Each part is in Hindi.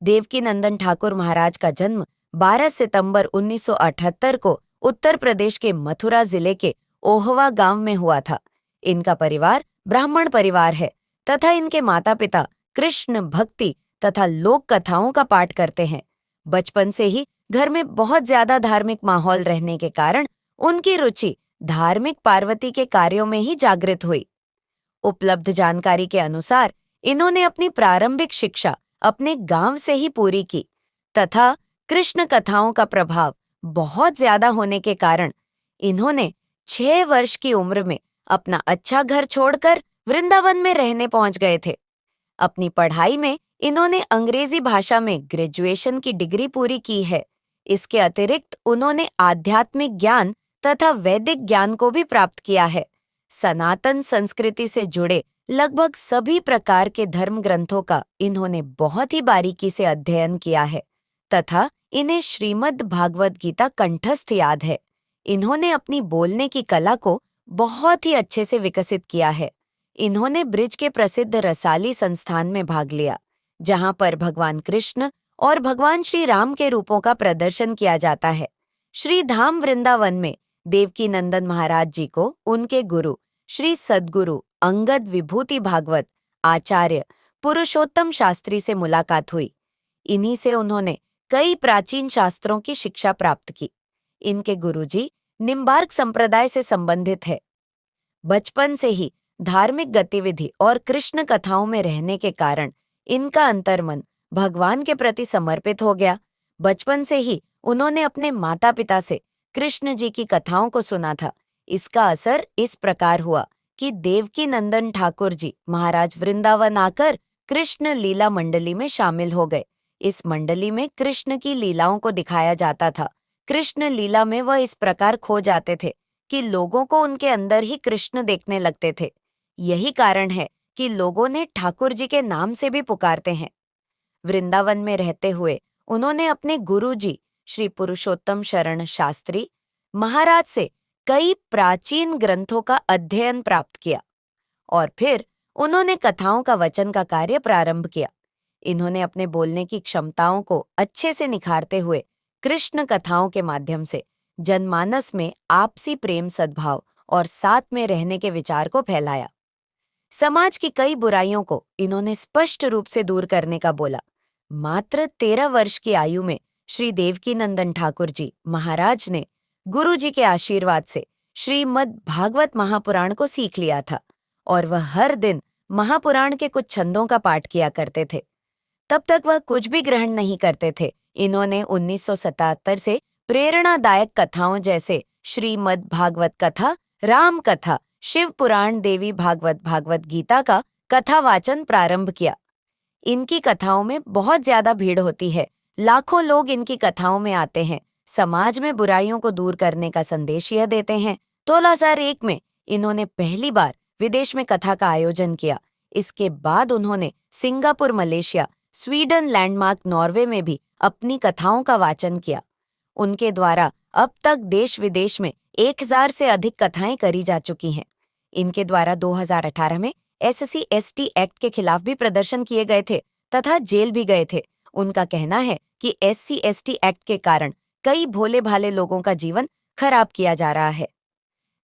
देवकीनंदन ठाकुर महाराज का जन्म 12 सितंबर 1978 को उत्तर प्रदेश के मथुरा जिले के ओहवा गांव में हुआ था। इनका परिवार ब्राह्मण परिवार है तथा इनके माता पिता कृष्ण भक्ति तथा लोक कथाओं का पाठ करते हैं। बचपन से ही घर में बहुत ज्यादा धार्मिक माहौल रहने के कारण उनकी रुचि धार्मिक पार्वती के कार्यों में ही जागृत हुई। उपलब्ध जानकारी के अनुसार इन्होंने अपनी प्रारंभिक शिक्षा अपने गांव से ही पूरी की तथा कृष्ण कथाओं का प्रभाव बहुत ज्यादा होने के कारण इन्होंने 6 वर्ष की उम्र में अपना अच्छा घर छोड़कर वृंदावन में रहने पहुंच गए थे। अपनी पढ़ाई में इन्होंने अंग्रेजी भाषा में ग्रेजुएशन की डिग्री पूरी की है। इसके अतिरिक्त उन्होंने आध्यात्मिक ज्ञान तथा वैदिक ज्ञान को भी प्राप्त किया है। सनातन संस्कृति से जुड़े लगभग सभी प्रकार के धर्म ग्रंथों का इन्होंने बहुत ही बारीकी से अध्ययन किया है तथा इन्हें श्रीमद् भागवत गीता कंठस्थ याद है। इन्होंने अपनी बोलने की कला को बहुत ही अच्छे से विकसित किया है। इन्होंने ब्रिज के प्रसिद्ध रसाली संस्थान में भाग लिया, जहां पर भगवान कृष्ण और भगवान श्री राम के रूपों का प्रदर्शन किया जाता है। श्री धाम वृंदावन में देवकीनंदन महाराज जी को उनके गुरु श्री सद्गुरु अंगद विभूति भागवत आचार्य पुरुषोत्तम शास्त्री से मुलाकात हुई। इन्हीं से उन्होंने कई प्राचीन शास्त्रों की शिक्षा प्राप्त की। इनके गुरुजी निम्बार्क संप्रदाय से संबंधित है। बचपन से ही धार्मिक गतिविधि और कृष्ण कथाओं में रहने के कारण इनका अंतर्मन भगवान के प्रति समर्पित हो गया। बचपन से ही उन्होंने अपने माता पिता से कृष्ण जी की कथाओं को सुना था। इसका असर इस प्रकार हुआ कि देवकीनंदन ठाकुर जी महाराज वृंदावन आकर कृष्ण लीला मंडली में शामिल हो गए। इस मंडली में कृष्ण की लीलाओं को दिखाया जाता था। कृष्ण लीला में वह इस प्रकार खो जाते थे कि लोगों को उनके अंदर ही कृष्ण देखने लगते थे। यही कारण है कि लोगों ने ठाकुर जी के नाम से भी पुकारते हैं। वृंदावन में रहते हुए उन्होंने अपने गुरु जी श्री पुरुषोत्तम शरण शास्त्री महाराज से कई प्राचीन ग्रंथों का अध्ययन प्राप्त किया और फिर उन्होंने कथाओं का वचन का कार्य प्रारंभ किया। इन्होंने अपने बोलने की क्षमताओं को अच्छे से निखारते हुए कृष्ण कथाओं के माध्यम से जनमानस में आपसी प्रेम सद्भाव और साथ में रहने के विचार को फैलाया। समाज की कई बुराइयों को इन्होंने स्पष्ट रूप से दूर करने का बोला। मात्र 13 वर्ष की आयु में श्री देवकीनंदन ठाकुर जी महाराज ने गुरु जी के आशीर्वाद से श्रीमद् भागवत महापुराण को सीख लिया था और वह हर दिन महापुराण के कुछ छंदों का पाठ किया करते थे। तब तक वह कुछ भी ग्रहण नहीं करते थे। इन्होंने 1977 से प्रेरणादायक कथाओं जैसे श्रीमद् भागवत कथा, राम कथा, शिव पुराण, देवी भागवत, भागवत गीता का कथा वाचन प्रारंभ किया। इनकी कथाओं में बहुत ज्यादा भीड़ होती है। लाखों लोग इनकी कथाओं में आते हैं। समाज में बुराइयों को दूर करने का संदेश यह देते हैं। 2001 में इन्होंने पहली बार विदेश में कथा का आयोजन किया। इसके बाद उन्होंने Singapore, Malaysia, Sweden, landmark, Norway में भी अपनी कथाओं का वाचन किया। उनके द्वारा अब तक देश विदेश में 1000 से अधिक कथाएं करी जा चुकी हैं। इनके द्वारा 2018 में SC/ST एक्ट के खिलाफ भी प्रदर्शन किए गए थे तथा जेल भी गए थे। उनका कहना है कि SC/ST एक्ट के कारण कई भोले भाले लोगों का जीवन खराब किया जा रहा है।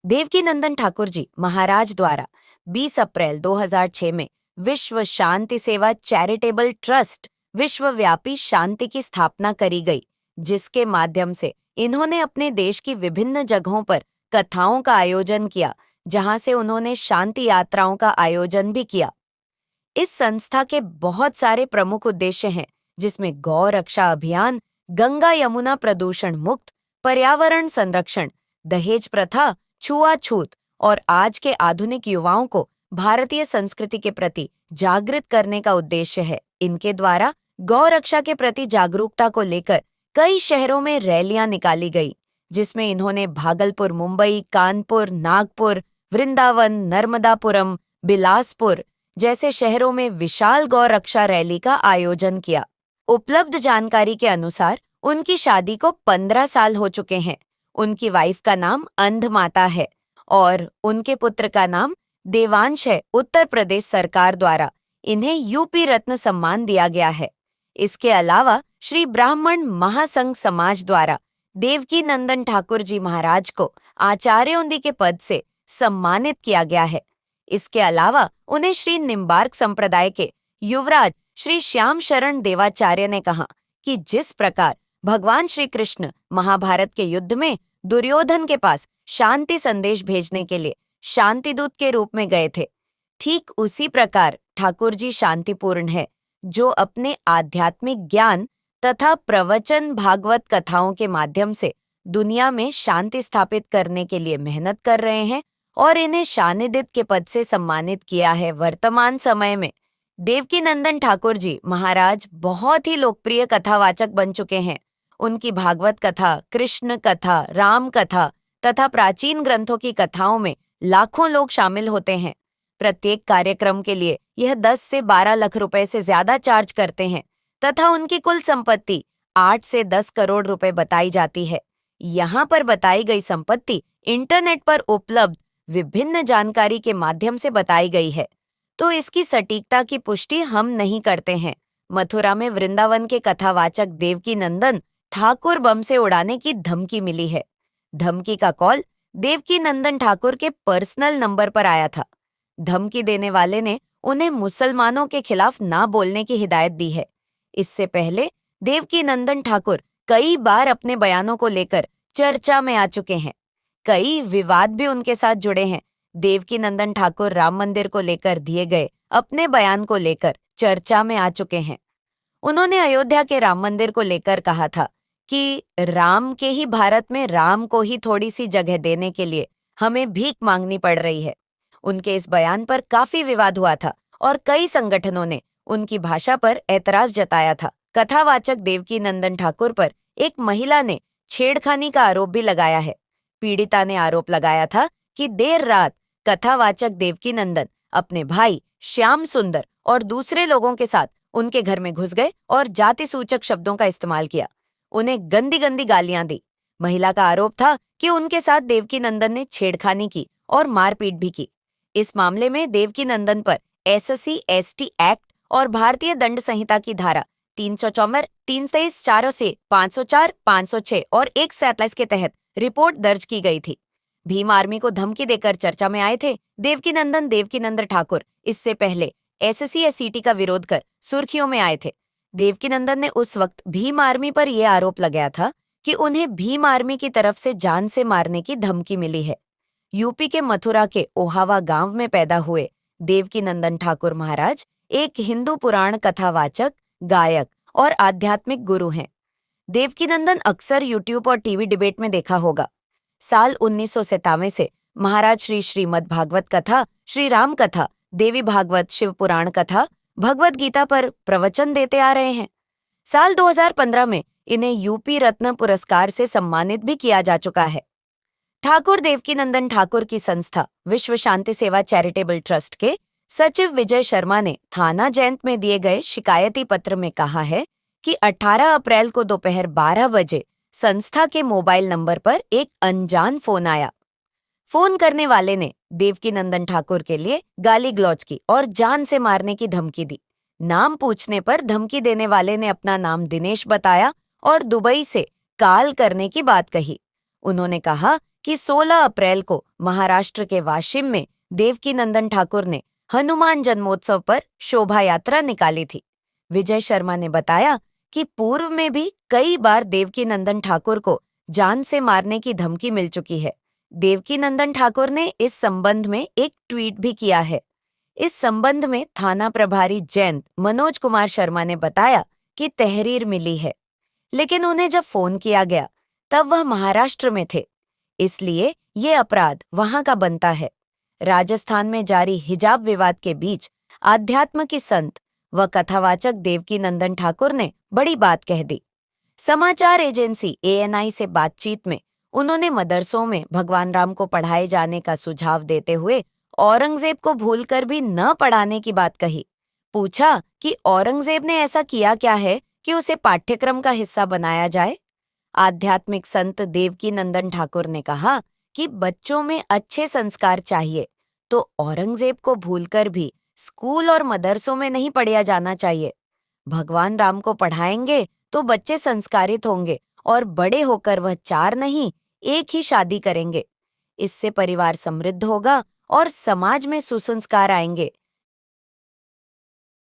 देवकीनंदन ठाकुर जी महाराज द्वारा 20 अप्रैल 2006 में विश्व शांति सेवा चैरिटेबल ट्रस्ट विश्वव्यापी शांति की स्थापना करी गई, जिसके माध्यम से इन्होंने अपने देश की विभिन्न जगहों पर कथाओं का आयोजन किया, जहां से उन्होंने शांति यात्राओं का आयोजन भी किया। इस संस्था के बहुत सारे प्रमुख उद्देश्य हैं, जिसमें गौ रक्षा अभियान, गंगा यमुना प्रदूषण मुक्त, पर्यावरण संरक्षण, दहेज प्रथा, छुआछूत और आज के आधुनिक युवाओं को भारतीय संस्कृति के प्रति जागृत करने का उद्देश्य है। इनके द्वारा गौ रक्षा के प्रति जागरूकता को लेकर कई शहरों में रैलियां निकाली गई, जिसमें इन्होंने भागलपुर, मुंबई, कानपुर, नागपुर, वृंदावन, नर्मदापुरम, बिलासपुर जैसे शहरों में विशाल गौ रक्षा रैली का आयोजन किया। उपलब्ध जानकारी के अनुसार उनकी शादी को 15 साल हो चुके हैं। उनकी वाइफ का नाम अंध माता है और उनके पुत्र का नाम देवांश है। उत्तर प्रदेश सरकार द्वारा इन्हें यूपी रत्न सम्मान दिया गया है। इसके अलावा श्री ब्राह्मण महासंघ समाज द्वारा देवकी नंदन ठाकुर जी महाराज को आचार्योंदी के पद से सम्मानित किया गया है। इसके अलावा उन्हें श्री निम्बार्क संप्रदाय के युवराज श्री श्याम शरण देवाचार्य ने कहा कि जिस प्रकार भगवान श्री कृष्ण महाभारत के युद्ध में दुर्योधन के पास शांति संदेश भेजने के लिए शांतिदूत के रूप में गए थे, ठीक उसी प्रकार ठाकुर जी शांतिपूर्ण है, जो अपने आध्यात्मिक ज्ञान तथा प्रवचन भागवत कथाओं के माध्यम से दुनिया में शांति स्थापित करने के लिए मेहनत कर रहे हैं और इन्हें शानिदित के पद से सम्मानित किया है। वर्तमान समय में देवकी नंदन ठाकुर जी महाराज बहुत ही लोकप्रिय कथावाचक बन चुके हैं। उनकी भागवत कथा, कृष्ण कथा, राम कथा तथा प्राचीन ग्रंथों की कथाओं में लाखों लोग शामिल होते हैं। प्रत्येक कार्यक्रम के लिए यह 10 से 12 लाख रुपए से ज्यादा चार्ज करते हैं तथा उनकी कुल संपत्ति 8 से 10 करोड़ रुपए बताई जाती है। यहाँ पर बताई गई संपत्ति इंटरनेट पर उपलब्ध विभिन्न जानकारी के माध्यम से बताई गई है, तो इसकी सटीकता की पुष्टि हम नहीं करते हैं। मथुरा में वृंदावन के कथावाचक देवकी नंदन ठाकुर बम से उड़ाने की धमकी मिली है। धमकी का कॉल देवकी नंदन ठाकुर के पर्सनल नंबर पर आया था। धमकी देने वाले ने उन्हें मुसलमानों के खिलाफ ना बोलने की हिदायत दी है। इससे पहले देवकी नंदन ठाकुर कई बार अपने बयानों को लेकर चर्चा में आ चुके हैं। कई विवाद भी उनके साथ जुड़े हैं। देवकी नंदन ठाकुर राम मंदिर को लेकर दिए गए अपने बयान को लेकर चर्चा में आ चुके हैं। उन्होंने अयोध्या के राम मंदिर को लेकर कहा था कि राम के ही भारत में राम को ही थोड़ी सी जगह देने के लिए हमें भीख मांगनी पड़ रही है। उनके इस बयान पर काफी विवाद हुआ था और कई संगठनों ने उनकी भाषा पर ऐतराज जताया था। कथावाचक देवकी नंदन ठाकुर पर एक महिला ने छेड़खानी का आरोप भी लगाया है। पीड़िता ने आरोप लगाया था कि देर रात कथावाचक देवकी नंदन अपने भाई श्याम सुंदर और दूसरे लोगों के साथ उनके घर में घुस गए और जाति सूचक शब्दों का इस्तेमाल किया, उन्हें गंदी गंदी गालियां दी। महिला का आरोप था कि उनके साथ देवकी नंदन ने छेड़खानी की और मारपीट भी की। इस मामले में देवकी नंदन पर SC/ST एक्ट और भारतीय दंड संहिता की धारा 354, 323 से 504, 506 और 147 के तहत रिपोर्ट दर्ज की गई थी। भीम आर्मी को धमकी देकर चर्चा में आए थे देवकी नंदन ठाकुर। इससे पहले SC/ST का विरोध कर सुर्खियों में आए थे। देवकी नंदन ने उस वक्त भीम आर्मी पर यह आरोप लगाया था कि उन्हें भीम आर्मी की तरफ से जान से मारने की धमकी मिली है। यूपी के मथुरा के ओहावा गांव में पैदा हुए देवकी नंदन ठाकुर महाराज एक हिंदू पुराण कथावाचक, गायक और आध्यात्मिक गुरु हैं। देवकी नंदन अक्सर यूट्यूब और टीवी डिबेट में देखा होगा। साल 1997 से महाराज श्री श्रीमद् भागवत कथा, श्री राम कथा, देवी भागवत, शिव पुराण कथा, भगवत गीता पर प्रवचन देते आ रहे हैं। साल 2015 में इन्हें यूपी रत्न पुरस्कार से सम्मानित भी किया जा चुका है। ठाकुर देवकी नंदन ठाकुर की संस्था विश्व शांति सेवा चैरिटेबल ट्रस्ट के सचिव विजय शर्मा ने थाना जयंत में दिए गए शिकायती पत्र में कहा है कि 18 अप्रैल को दोपहर 12 बजे संस्था के मोबाइल नंबर पर एक अनजान फोन आया। फोन करने वाले ने देवकी नंदन ठाकुर के लिए गाली गलौज की और जान से मारने की धमकी दी। नाम पूछने पर धमकी देने वाले ने अपना नाम दिनेश बताया और दुबई से कॉल करने की बात कही। उन्होंने कहा कि 16 अप्रैल को महाराष्ट्र के वाशिम में देवकी नंदन ठाकुर ने हनुमान जन्मोत्सव पर शोभा यात्रा निकाली थी। विजय शर्मा ने बताया कि पूर्व में भी कई बार देवकी नंदन ठाकुर को जान से मारने की धमकी मिल चुकी है। देवकी नंदन ठाकुर ने इस संबंध में एक ट्वीट भी किया है। इस संबंध में थाना प्रभारी जयंत मनोज कुमार शर्मा ने बताया कि तहरीर मिली है, लेकिन उन्हें जब फोन किया गया तब वह महाराष्ट्र में थे, इसलिए ये अपराध वहां का बनता है। राजस्थान में जारी हिजाब विवाद के बीच आध्यात्म की संत व कथावाचक देवकी नंदन ठाकुर ने बड़ी बात कह दी। समाचार एजेंसी ANI से बातचीत में उन्होंने मदरसों में भगवान राम को पढ़ाए जाने का सुझाव देते हुए औरंगजेब को भूलकर भी न पढ़ाने की बात कही। पूछा कि औरंगजेब ने ऐसा किया क्या है कि उसे पाठ्यक्रम का हिस्सा बनाया जाए। आध्यात्मिक संत देवकी नंदन ठाकुर ने कहा कि बच्चों में अच्छे संस्कार चाहिए, तो औरंगजेब को भूलकर भी स्कूल और मदरसों में नहीं पढ़ाया जाना चाहिए। भगवान राम को पढ़ाएंगे तो बच्चे संस्कारित होंगे और बड़े होकर वह 4 नहीं, एक ही शादी करेंगे। इससे परिवार समृद्ध होगा और समाज में सुसंस्कार आएंगे।